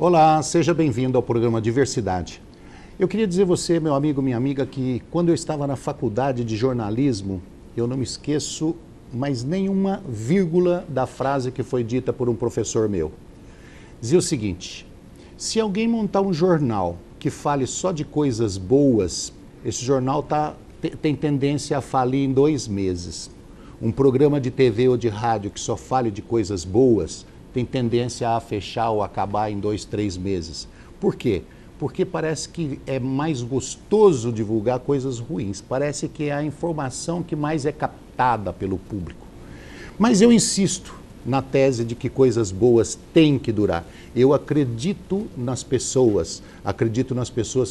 Olá, seja bem-vindo ao programa Diversidade. Eu queria dizer a você, meu amigo, minha amiga, que quando eu estava na faculdade de jornalismo, eu não me esqueço mais nenhuma vírgula da frase que foi dita por um professor meu. Dizia o seguinte: se alguém montar um jornal que fale só de coisas boas, esse jornal tem tendência a falir em 2 meses. Um programa de TV ou de rádio que só fale de coisas boas tem tendência a fechar ou acabar em 2, 3 meses. Por quê? Porque parece que é mais gostoso divulgar coisas ruins. Parece que é a informação que mais é captada pelo público. Mas eu insisto na tese de que coisas boas têm que durar. Eu acredito nas pessoas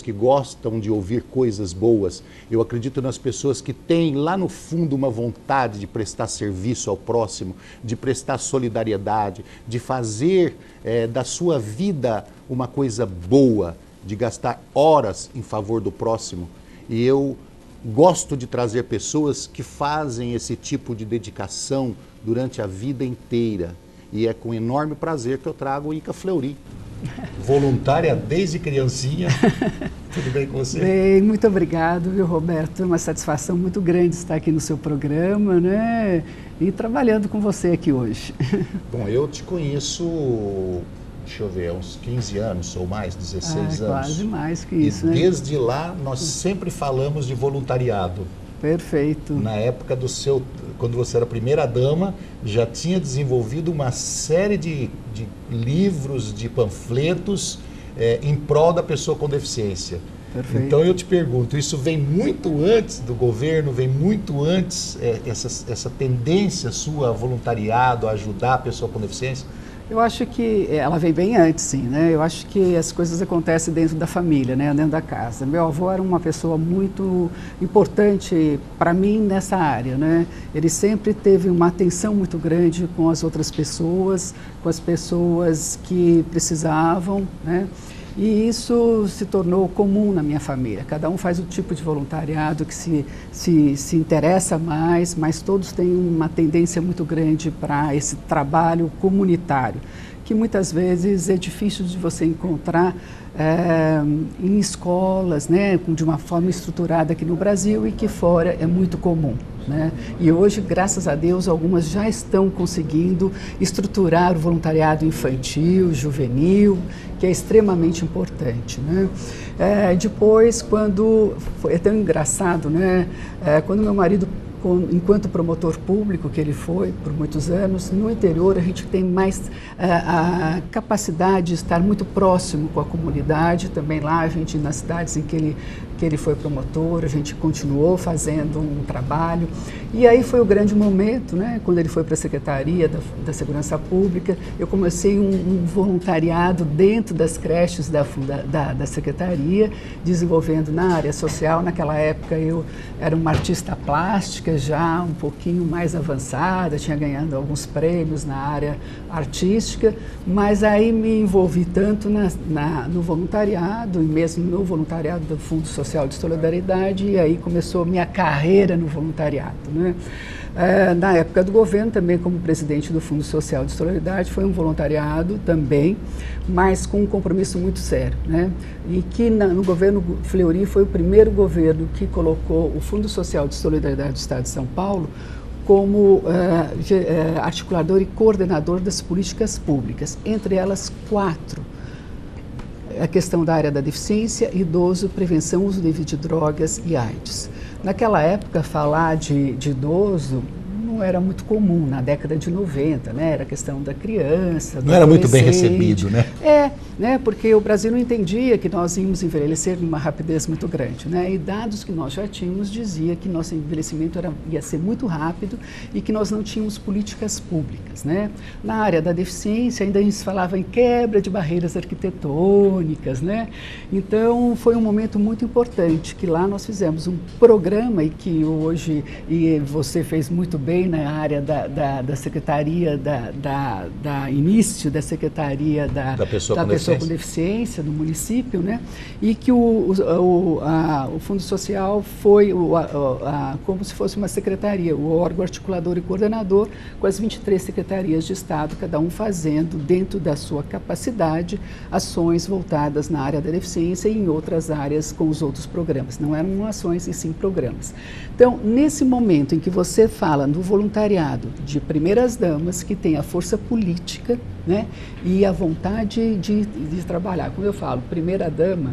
que gostam de ouvir coisas boas, eu acredito nas pessoas que têm lá no fundo uma vontade de prestar serviço ao próximo, de prestar solidariedade, de fazer da sua vida uma coisa boa, de gastar horas em favor do próximo. E eu gosto de trazer pessoas que fazem esse tipo de dedicação durante a vida inteira. E é com enorme prazer que eu trago Ica Fleury, voluntária desde criancinha. Tudo bem com você? Bem, muito obrigado, viu, Roberto? É uma satisfação muito grande estar aqui no seu programa, né? E trabalhando com você aqui hoje. Bom, eu te conheço, deixa eu ver, uns 15 anos ou mais, 16 anos. Quase mais que isso, né? E desde lá nós sempre falamos de voluntariado. Perfeito. Na época quando você era primeira-dama, já tinha desenvolvido uma série de livros, de panfletos em prol da pessoa com deficiência. Perfeito. Então eu te pergunto, isso vem muito antes do governo, vem muito antes essa tendência sua a voluntariado, a ajudar a pessoa com deficiência? Eu acho que ela vem bem antes, sim, né? Eu acho que as coisas acontecem dentro da família, né? Dentro da casa. Meu avô era uma pessoa muito importante para mim nessa área, né? Ele sempre teve uma atenção muito grande com as outras pessoas, com as pessoas que precisavam, né? E isso se tornou comum na minha família. Cada um faz o tipo de voluntariado que se interessa mais, mas todos têm uma tendência muito grande para esse trabalho comunitário, que muitas vezes é difícil de você encontrar em escolas, né, de uma forma estruturada aqui no Brasil e que fora é muito comum, né? E hoje, graças a Deus, algumas já estão conseguindo estruturar o voluntariado infantil, juvenil, que é extremamente importante, né? Depois, é tão engraçado, né? Quando meu marido, enquanto promotor público que ele foi por muitos anos, no interior a gente tem mais a capacidade de estar muito próximo com a comunidade. Também lá, nas cidades em que ele foi promotor, a gente continuou fazendo um trabalho. E aí foi o grande momento, né? Quando ele foi para a Secretaria da Segurança Pública, eu comecei um voluntariado dentro das creches da Secretaria, desenvolvendo na área social. Naquela época eu era uma artista plástica, já um pouquinho mais avançada, tinha ganhado alguns prêmios na área artística, mas aí me envolvi tanto no voluntariado, e mesmo no voluntariado do Fundo Social de Solidariedade, e aí começou minha carreira no voluntariado, né? Na época do governo, também como presidente do Fundo Social de Solidariedade, foi um voluntariado também, mas com um compromisso muito sério, né? E que no governo Fleury foi o primeiro governo que colocou o Fundo Social de Solidariedade do Estado de São Paulo como articulador e coordenador das políticas públicas, entre elas 4. A questão da área da deficiência, idoso, prevenção, uso devido de drogas e AIDS. Naquela época, falar de idoso não era muito comum, na década de 90, né? Era a questão da criança, não era muito bem recebido, né? Né? Porque o Brasil não entendia que nós íamos envelhecer numa rapidez muito grande, né? E dados que nós já tínhamos dizia que nosso envelhecimento ia ser muito rápido e que nós não tínhamos políticas públicas, né? Na área da deficiência ainda a gente falava em quebra de barreiras arquitetônicas, né? Então foi um momento muito importante que lá nós fizemos um programa e que hoje, e você fez muito bem, na área da Secretaria, início da Secretaria da Pessoa com Deficiência do município, né? E que o Fundo Social foi como se fosse uma secretaria, o órgão articulador e coordenador, com as 23 secretarias de Estado, cada um fazendo, dentro da sua capacidade, ações voltadas na área da deficiência e em outras áreas com os outros programas. Não eram ações, e sim programas. Então, nesse momento em que você fala do voluntariado de primeiras damas, que tem a força política, né, e a vontade de trabalhar, como eu falo, primeira dama,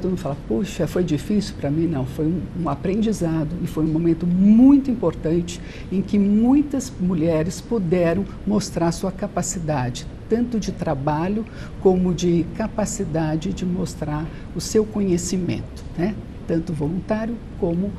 todo mundo fala, puxa, foi difícil para mim? Não, foi um aprendizado e foi um momento muito importante em que muitas mulheres puderam mostrar sua capacidade, tanto de trabalho como de capacidade de mostrar o seu conhecimento, né? Tanto voluntário como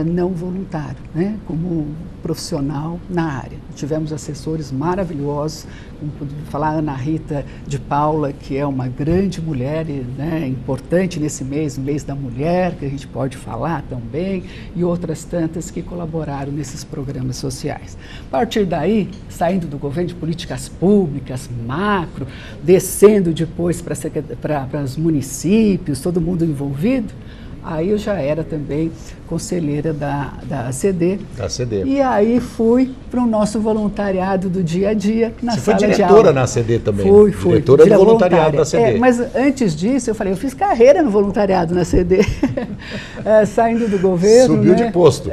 não voluntário, né? Como profissional na área. Tivemos assessores maravilhosos, como falar a Ana Rita de Paula, que é uma grande mulher, né? Importante nesse mês da mulher, que a gente pode falar também, e outras tantas que colaboraram nesses programas sociais. A partir daí, saindo do governo de políticas públicas, macro, descendo depois para os municípios, todo mundo envolvido, aí eu já era também conselheira da ACD. E aí fui para o nosso voluntariado do dia a dia na sala de aula. Você foi diretora na ACD também? Fui. Diretora do voluntariado da ACD. Mas antes disso, eu falei, eu fiz carreira no voluntariado na ACD. Saindo do governo. Subiu, né? De posto.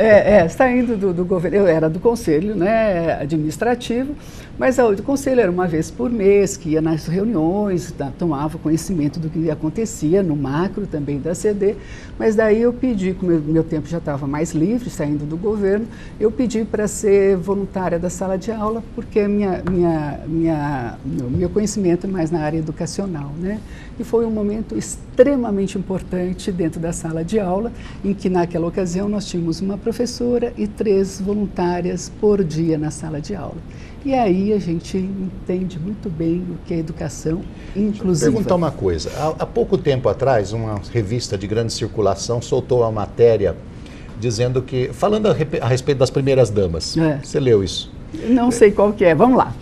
Saindo do governo. Eu era do conselho, né, administrativo, mas o conselho era uma vez por mês, que ia nas reuniões, tomava conhecimento do que acontecia no macro também da ACD. Mas daí eu pedi, como meu tempo já estava mais livre, saindo do governo, eu pedi para ser voluntária da sala de aula, porque meu conhecimento é mais na área educacional, né? E foi um momento extremamente importante dentro da sala de aula, em que naquela ocasião nós tínhamos uma professora e 3 voluntárias por dia na sala de aula. E aí a gente entende muito bem o que é educação inclusiva. Perguntar uma coisa. Há pouco tempo atrás, uma revista de grande circulação soltou uma matéria dizendo que, falando a respeito das primeiras damas. Você leu isso? Não sei qual que é, vamos lá.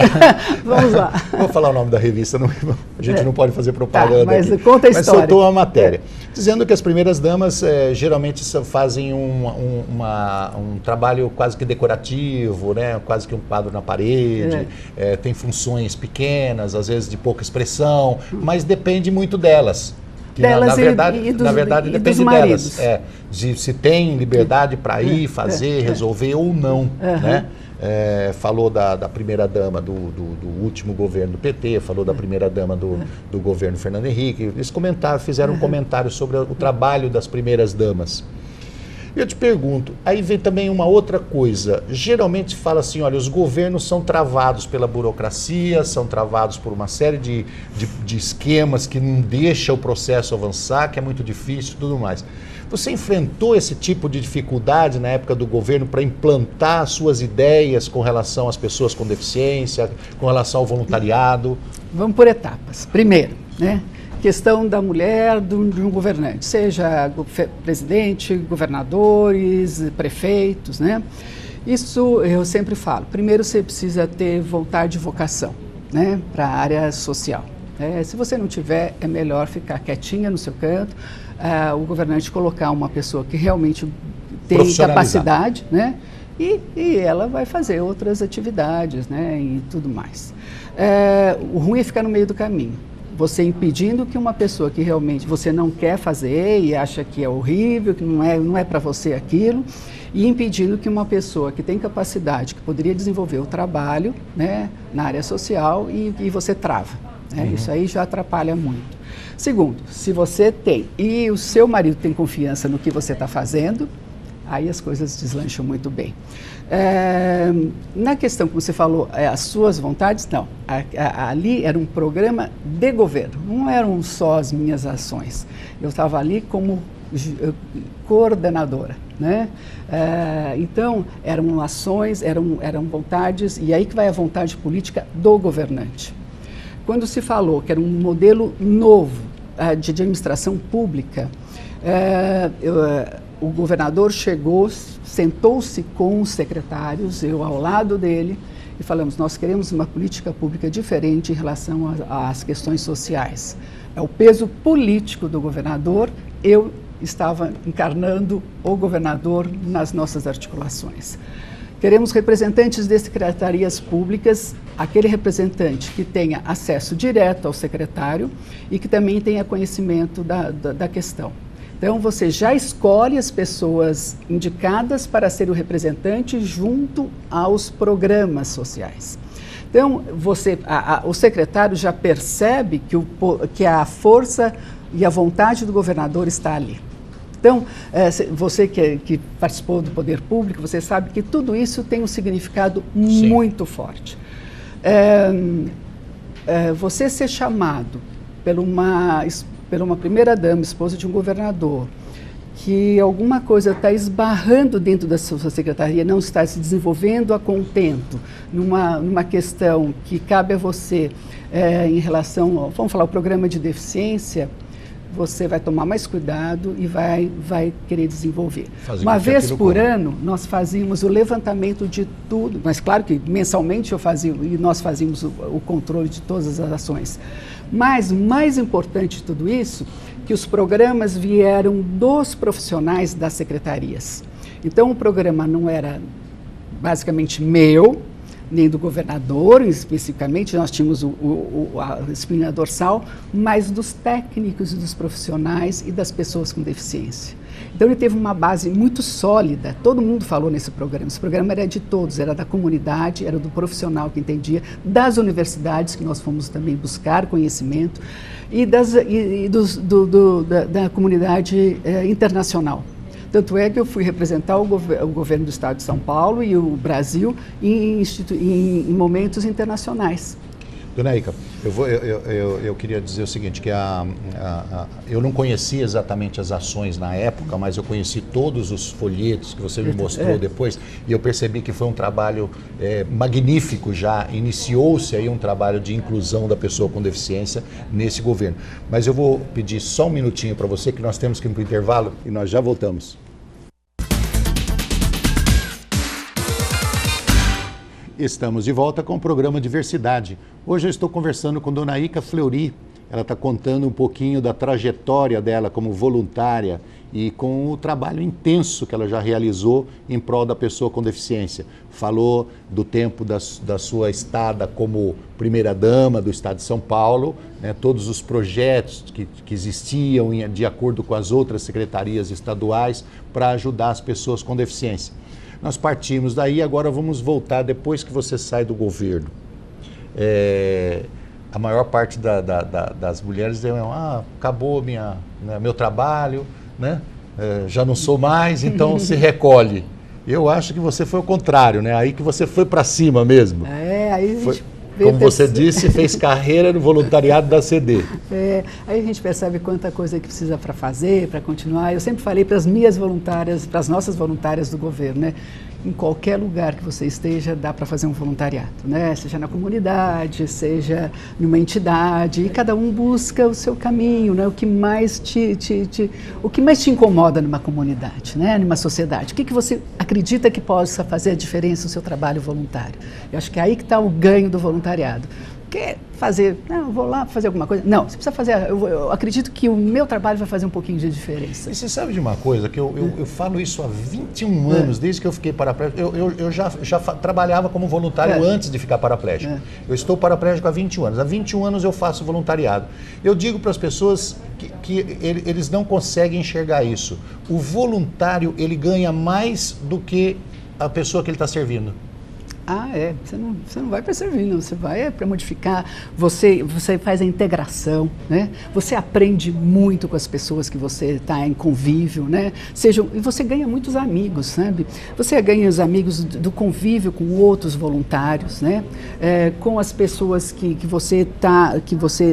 Vamos lá. Vou falar o nome da revista, a gente não pode fazer propaganda mas aqui. Conta a história. Mas soltou uma matéria, dizendo que as primeiras damas geralmente fazem um trabalho quase que decorativo, né? Quase que um quadro na parede, tem funções pequenas, às vezes de pouca expressão, mas depende muito delas. Na verdade depende delas. De se tem liberdade para ir, fazer, resolver ou não, né? Falou da primeira-dama do último governo do PT, falou da primeira-dama do governo Fernando Henrique. Eles fizeram um comentário sobre o trabalho das primeiras-damas. Eu te pergunto, aí vem também uma outra coisa. Geralmente fala assim, olha, os governos são travados pela burocracia, são travados por uma série de esquemas que não deixam o processo avançar, que é muito difícil e tudo mais. Você enfrentou esse tipo de dificuldade na época do governo para implantar suas ideias com relação às pessoas com deficiência, com relação ao voluntariado? Vamos por etapas. Primeiro, né? Questão da mulher de um governante, seja presidente, governadores, prefeitos, né? Isso eu sempre falo. Primeiro você precisa ter vontade e vocação, né, para a área social. Se você não tiver, é melhor ficar quietinha no seu canto, o governante colocar uma pessoa que realmente tem capacidade, né? E ela vai fazer outras atividades, né, e tudo mais. O ruim é ficar no meio do caminho. Você impedindo que uma pessoa que realmente você não quer fazer e acha que é horrível, que não é para você aquilo, e impedindo que uma pessoa que tem capacidade, que poderia desenvolver o trabalho, né, na área social, e você trava. Né? Isso aí já atrapalha muito. Segundo, se você tem e o seu marido tem confiança no que você está fazendo, aí as coisas deslancham muito bem. Na questão que você falou, as suas vontades, não. Ali era um programa de governo, não eram só as minhas ações. Eu estava ali como coordenadora, né? Então, eram ações, eram vontades, e aí que vai a vontade política do governante. Quando se falou que era um modelo novo de administração pública, o governador chegou, sentou-se com os secretários, eu ao lado dele, e falamos, nós queremos uma política pública diferente em relação às questões sociais. É o peso político do governador, eu estava encarnando o governador nas nossas articulações. Queremos representantes de secretarias públicas, aquele representante que tenha acesso direto ao secretário e que também tenha conhecimento da questão. Então, você já escolhe as pessoas indicadas para ser o representante junto aos programas sociais. Então, o secretário já percebe que a força e a vontade do governador está ali. Então, você que participou do poder público, você sabe que tudo isso tem um significado muito forte. Você ser chamado por uma primeira-dama, esposa de um governador, que alguma coisa está esbarrando dentro da sua secretaria, não está se desenvolvendo a contento, numa questão que cabe a você em relação, vamos falar, o programa de deficiência, você vai tomar mais cuidado e vai querer desenvolver. Uma vez por ano, nós fazíamos o levantamento de tudo, mas claro que mensalmente eu fazia, e nós fazíamos o controle de todas as ações. Mas o mais importante de tudo isso, que os programas vieram dos profissionais das secretarias. Então o programa não era basicamente meu, nem do governador, especificamente, nós tínhamos a espinha dorsal, mas dos técnicos e dos profissionais e das pessoas com deficiência. Então ele teve uma base muito sólida, todo mundo falou nesse programa, esse programa era de todos, era da comunidade, era do profissional que entendia, das universidades, que nós fomos também buscar conhecimento, e da comunidade internacional. Tanto é que eu fui representar o governo do Estado de São Paulo e o Brasil em momentos internacionais. Dona Ica, eu queria dizer o seguinte, que eu não conhecia exatamente as ações na época, mas eu conheci todos os folhetos que você me mostrou depois, e eu percebi que foi um trabalho magnífico já, iniciou-se aí um trabalho de inclusão da pessoa com deficiência nesse governo. Mas eu vou pedir só um minutinho para você, que nós temos que ir para o intervalo, e nós já voltamos. Estamos de volta com o programa Diversidade. Hoje eu estou conversando com Dona Ica Fleury. Ela está contando um pouquinho da trajetória dela como voluntária e com o trabalho intenso que ela já realizou em prol da pessoa com deficiência. Falou do tempo da sua estada como primeira-dama do Estado de São Paulo, né, todos os projetos que existiam de acordo com as outras secretarias estaduais para ajudar as pessoas com deficiência. Nós partimos daí, agora vamos voltar depois que você sai do governo. A maior parte das mulheres dizem, acabou meu trabalho, né? Já não sou mais, então se recolhe. Eu acho que você foi o contrário, né? Aí que você foi para cima mesmo. Aí a gente como você disse, fez carreira no voluntariado da CD. Aí a gente percebe quanta coisa que precisa para fazer, para continuar. Eu sempre falei para as minhas voluntárias, para as nossas voluntárias do governo, né? Em qualquer lugar que você esteja, dá para fazer um voluntariado, né? Seja na comunidade, seja numa entidade, e cada um busca o seu caminho, né? O que mais te incomoda numa comunidade, né? Numa sociedade. O que você acredita que possa fazer a diferença no seu trabalho voluntário? Eu acho que é aí que está o ganho do voluntariado. Quer fazer, eu vou lá fazer alguma coisa? Não, você precisa fazer, eu acredito que o meu trabalho vai fazer um pouquinho de diferença. E você sabe de uma coisa, que eu falo isso há 21 anos, desde que eu fiquei paraplégico, eu já trabalhava como voluntário antes de ficar paraplégico. Eu estou paraplégico há 21 anos, há 21 anos eu faço voluntariado. Eu digo para as pessoas que eles não conseguem enxergar isso. O voluntário, ele ganha mais do que a pessoa que ele está servindo. Você não vai para servir, não. Você vai para modificar, você faz a integração, né? Você aprende muito com as pessoas que você está em convívio, né? E você ganha muitos amigos, sabe? Você ganha os amigos do convívio com outros voluntários, né? Com as pessoas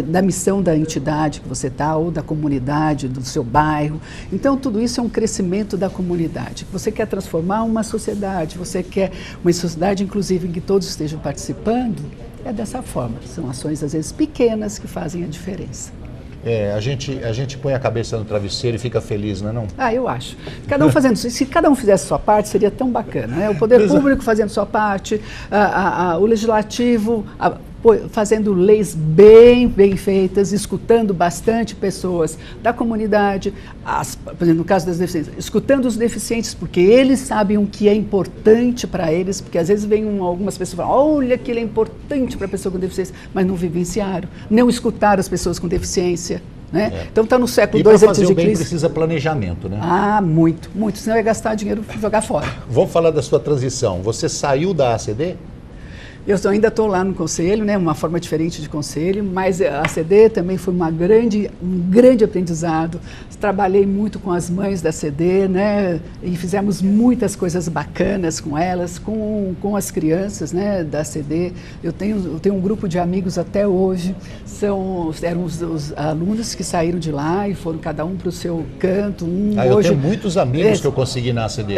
da missão da entidade que você está, ou da comunidade, do seu bairro. Então, tudo isso é um crescimento da comunidade. Você quer transformar uma sociedade, você quer uma sociedade inclusive em que todos estejam participando, é dessa forma. São ações, às vezes, pequenas que fazem a diferença. a gente põe a cabeça no travesseiro e fica feliz, não é não? Ah, eu acho. Cada um fazendo, se cada um fizesse sua parte, seria tão bacana, né? O poder público fazendo sua parte, o legislativo fazendo leis bem feitas, escutando bastante pessoas da comunidade, por exemplo, no caso das deficiências, escutando os deficientes, porque eles sabem o que é importante para eles, porque às vezes vem algumas pessoas e falam, olha, aquilo é importante para a pessoa com deficiência, mas não vivenciaram, não escutaram as pessoas com deficiência. Né? Então está no século II antes de Cristo. Precisa planejamento, né? Ah, muito, senão é gastar dinheiro e jogar fora. Vamos falar da sua transição. Você saiu da ACD? Eu ainda estou lá no conselho, né, uma forma diferente de conselho, mas a ACD também foi um grande aprendizado. Trabalhei muito com as mães da ACD, né, e fizemos muitas coisas bacanas com elas, com as crianças, né, da ACD. Eu tenho um grupo de amigos até hoje, eram os alunos que saíram de lá e foram cada um para o seu canto. Eu tenho muitos amigos que eu consegui na ACD.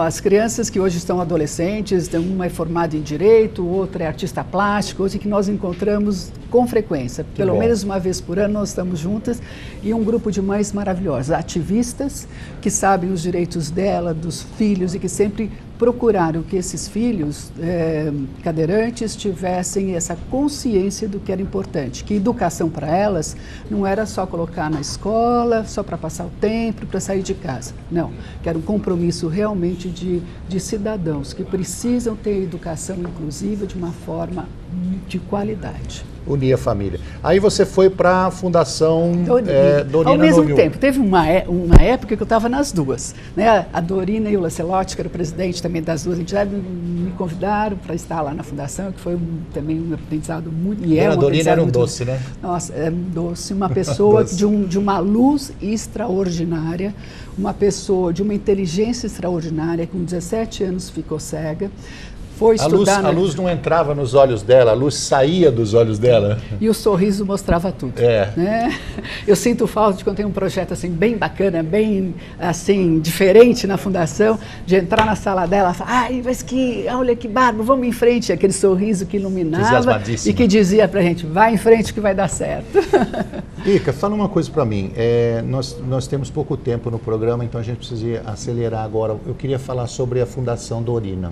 As crianças que hoje estão adolescentes, uma é formada em Direito, outra é artista plástico, hoje que nós encontramos com frequência. Pelo menos uma vez por ano nós estamos juntas, e um grupo de mães maravilhosas, ativistas, que sabem os direitos dela, dos filhos, e que sempre procuraram que esses filhos cadeirantes tivessem essa consciência do que era importante, que educação para elas não era só colocar na escola, só para passar o tempo, para sair de casa. Não, que era um compromisso realmente de cidadãos que precisam ter educação inclusiva de uma forma de qualidade. Unir a família. Aí você foi para a Fundação Dorina. Ao mesmo tempo, teve uma época que eu estava nas duas. Né? A Dorina e o Lancelotti, que era o presidente também das duas entidades, me convidaram para estar lá na Fundação, que foi também um aprendizado muito... A Dorina era um doce, né? Nossa, era um doce, uma pessoa de uma luz extraordinária, uma pessoa de uma inteligência extraordinária, com 17 anos ficou cega. A luz não entrava nos olhos dela, a luz saía dos olhos dela. E o sorriso mostrava tudo. Né? Eu sinto falta de quando tem um projeto assim, bem bacana, bem assim, diferente na Fundação, de entrar na sala dela e falar, mas olha que bárbaro, vamos em frente, aquele sorriso que iluminava e que dizia pra gente, vai em frente que vai dar certo. Ica, fala uma coisa para mim, nós temos pouco tempo no programa, então a gente precisa acelerar agora. Eu queria falar sobre a Fundação Dorina.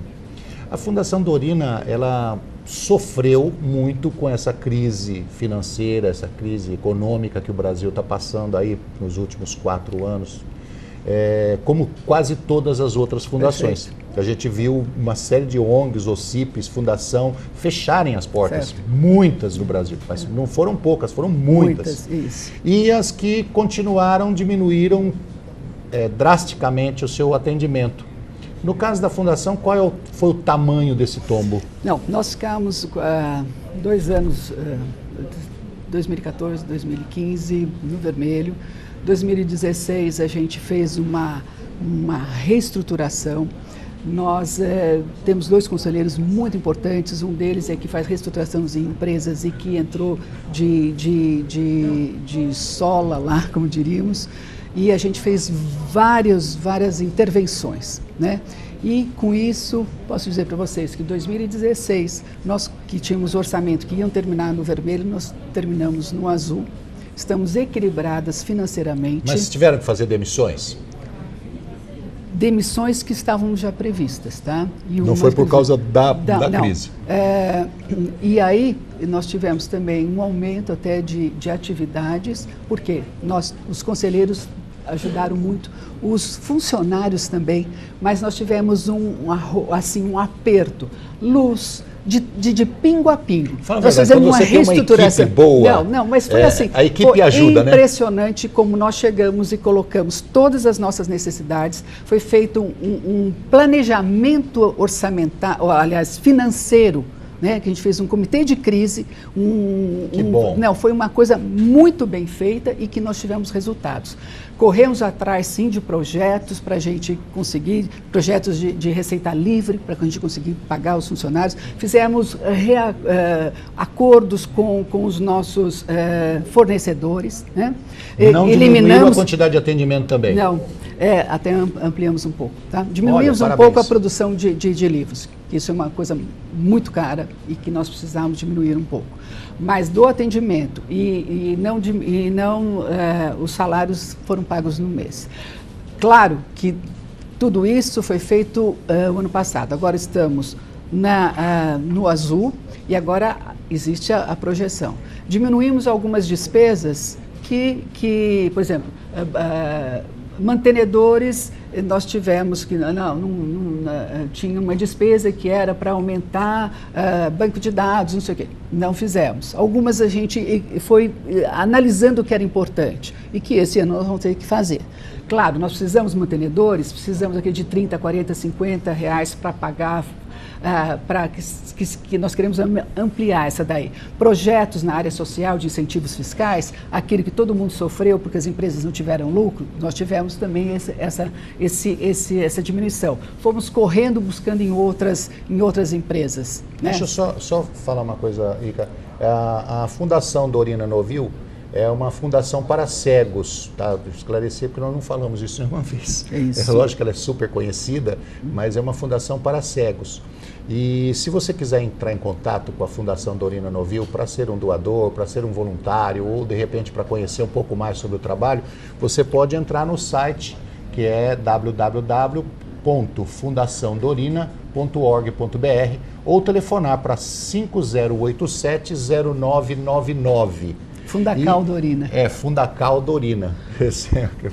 A Fundação Dorina, ela sofreu muito com essa crise financeira, essa crise econômica que o Brasil está passando aí nos últimos 4 anos, como quase todas as outras fundações. Perfeito. A gente viu uma série de ONGs, OCIPs, fundação, fecharem as portas. Certo. Muitas no Brasil, mas não foram poucas, foram muitas. Isso. E as que continuaram, diminuíram drasticamente o seu atendimento. No caso da Fundação, qual foi o tamanho desse tombo? Não, nós ficamos 2 anos, 2014, 2015, no vermelho. 2016 a gente fez uma reestruturação. Nós temos 2 conselheiros muito importantes, um deles é que faz reestruturação em empresas e que entrou de sola lá, como diríamos. E a gente fez várias intervenções, né? E com isso, posso dizer para vocês que em 2016, nós que tínhamos orçamento que iam terminar no vermelho, nós terminamos no azul. Estamos equilibradas financeiramente. Mas tiveram que fazer demissões? Demissões que estavam já previstas, tá? Não foi por causa da crise? E aí nós tivemos também um aumento até de atividades, porque os conselheiros ajudaram muito, os funcionários também, mas nós tivemos um aperto, luz, de pingo a pingo. Nós fizemos uma reestruturação. Uma equipe boa, não, mas foi assim. A equipe ajuda, né? Impressionante como nós chegamos e colocamos todas as nossas necessidades. Foi feito um planejamento orçamentário, aliás, financeiro, né, que a gente fez um comitê de crise, que bom. Não, foi uma coisa muito bem feita e que nós tivemos resultados. Corremos atrás, sim, de projetos para a gente conseguir, projetos de receita livre, para que a gente conseguir pagar os funcionários. Fizemos acordos com os nossos fornecedores. Né? Não diminuiu a quantidade de atendimento também? Não. Até ampliamos um pouco, tá? Diminuímos um pouco a produção de livros, que isso é uma coisa muito cara e que nós precisamos diminuir um pouco. Mas do atendimento e não os salários foram pagos no mês. Claro que tudo isso foi feito o ano passado. Agora estamos no azul e agora existe a projeção. Diminuímos algumas despesas que por exemplo, mantenedores, nós tivemos que tinha uma despesa que era para aumentar banco de dados, não sei o quê. Não fizemos. Algumas a gente foi analisando o que era importante e que esse ano nós vamos ter que fazer. Claro, nós precisamos de mantenedores, precisamos aqui de 30, 40, 50 reais para pagar, que nós queremos ampliar essa daí. Projetos na área social de incentivos fiscais, aquilo que todo mundo sofreu porque as empresas não tiveram lucro, nós tivemos também essa diminuição. Fomos correndo buscando em outras empresas. Né? Deixa eu só falar uma coisa, Ica. A Fundação Dorina Novil é uma fundação para cegos, tá? Vou esclarecer porque nós não falamos isso nenhuma vez. É lógico que ela é super conhecida, mas é uma fundação para cegos. E se você quiser entrar em contato com a Fundação Dorina Novil para ser um doador, para ser um voluntário ou de repente para conhecer um pouco mais sobre o trabalho, você pode entrar no site que é www.fundaçãodorina.org.br ou telefonar para 5087-0999. Fundacal Dorina. Fundacal Dorina.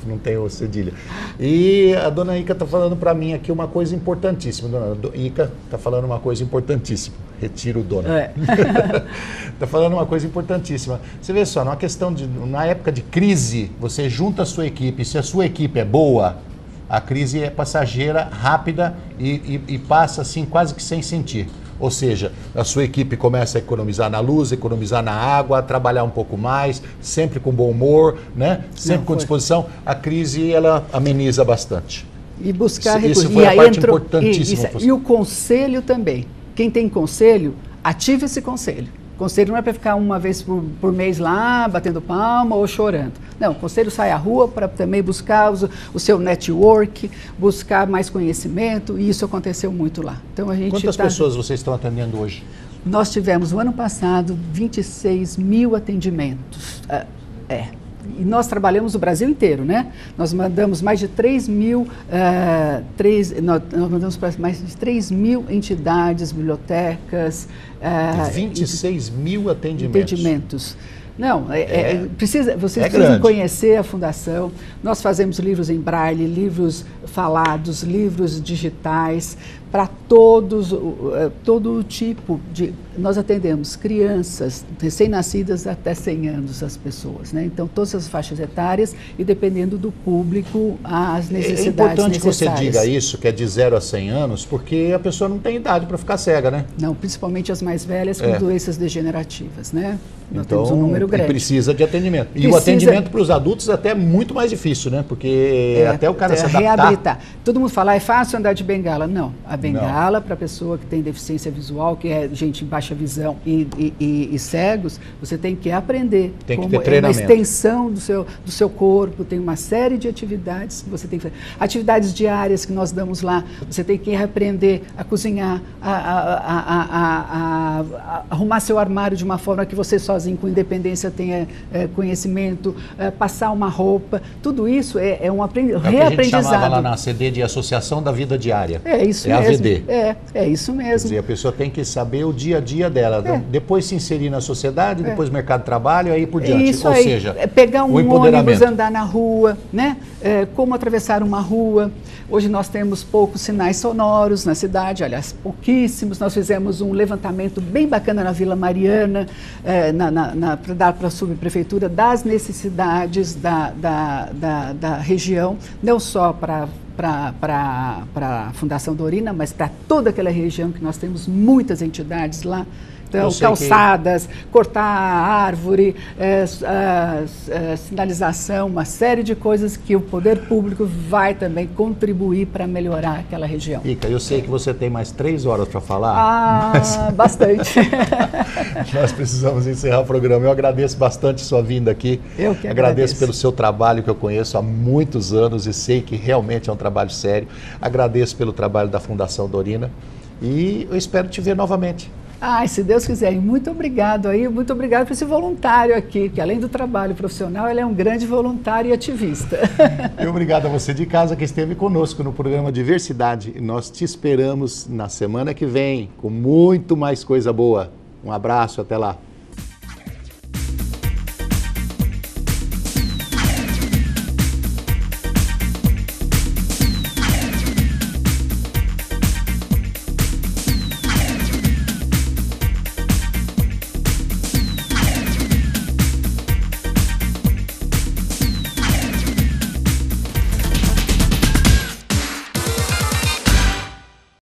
Não tem o cedilha. E a dona Ica está falando para mim aqui uma coisa importantíssima. Dona Ica está falando uma coisa importantíssima. Retiro o dona. Está falando uma coisa importantíssima. Você vê só, na época de crise, você junta a sua equipe. Se a sua equipe é boa, a crise é passageira, rápida e passa assim quase que sem sentir. Ou seja, a sua equipe começa a economizar na luz, economizar na água, trabalhar um pouco mais, sempre com bom humor, né? Sempre com disposição. A crise, ela ameniza bastante. E buscar recursos. Isso foi a parte importantíssima. E o conselho também. Quem tem conselho, ative esse conselho. Conselho não é para ficar uma vez por mês lá, batendo palma ou chorando. Não, o conselho sai à rua para também buscar o seu network, buscar mais conhecimento, e isso aconteceu muito lá. Então, Quantas pessoas vocês estão atendendo hoje? Nós tivemos, no ano passado, 26 mil atendimentos. E nós trabalhamos o Brasil inteiro, né? Nós mandamos mais de 3 mil, nós mandamos para mais de 3 mil entidades, bibliotecas. 26 mil atendimentos. Não, vocês precisam conhecer a Fundação. Nós fazemos livros em braille, livros falados, livros digitais, para todo tipo de... Nós atendemos crianças, recém-nascidas até 100 anos, as pessoas, né? Então, todas as faixas etárias e dependendo do público, as necessidades necessárias. É importante que você diga isso, que é de 0 a 100 anos, porque a pessoa não tem idade para ficar cega, né? Não, principalmente as mais velhas com doenças degenerativas, né? Nós temos um número grande. Precisa de atendimento. E o atendimento para os adultos é até muito mais difícil, né? Porque até o cara se adaptar... Reabilitar. Todo mundo fala, é fácil andar de bengala. Não, a bengala para a pessoa que tem deficiência visual, que é gente em baixa visão e cegos, você tem que aprender. Tem que ter treinamento. É uma extensão do seu corpo, tem uma série de atividades que você tem que fazer. Atividades diárias que nós damos lá, você tem que aprender a cozinhar, a arrumar seu armário de uma forma que você sozinho, com independência, tenha conhecimento, passar uma roupa, tudo isso é um reaprendizado. É o que a gente chamava lá na CD de Associação da Vida Diária. É isso mesmo. AVD. É isso mesmo. Quer dizer, a pessoa tem que saber o dia a dia dela, depois se inserir na sociedade, depois no mercado de trabalho, aí por diante. Isso. Ou seja, pegar um ônibus, andar na rua, né? Como atravessar uma rua. Hoje nós temos poucos sinais sonoros na cidade, aliás, pouquíssimos. Nós fizemos um levantamento bem bacana na Vila Mariana, para dar para a subprefeitura das necessidades da região, não só para a Fundação Dorina, mas para toda aquela região, que nós temos muitas entidades lá. Então, calçadas, cortar árvore, sinalização, uma série de coisas que o poder público vai também contribuir para melhorar aquela região. Ica, eu sei que você tem mais 3 horas para falar. Mas... bastante. Nós precisamos encerrar o programa. Eu agradeço bastante sua vinda aqui. Eu que agradeço pelo seu trabalho, que eu conheço há muitos anos e sei que realmente é um trabalho sério. Agradeço pelo trabalho da Fundação Dorina e eu espero te ver novamente. Se Deus quiser. E muito obrigado aí, muito obrigado por esse voluntário aqui, que além do trabalho profissional, ele é um grande voluntário e ativista. E obrigado a você de casa que esteve conosco no programa Diversidade. E nós te esperamos na semana que vem com muito mais coisa boa. Um abraço, até lá.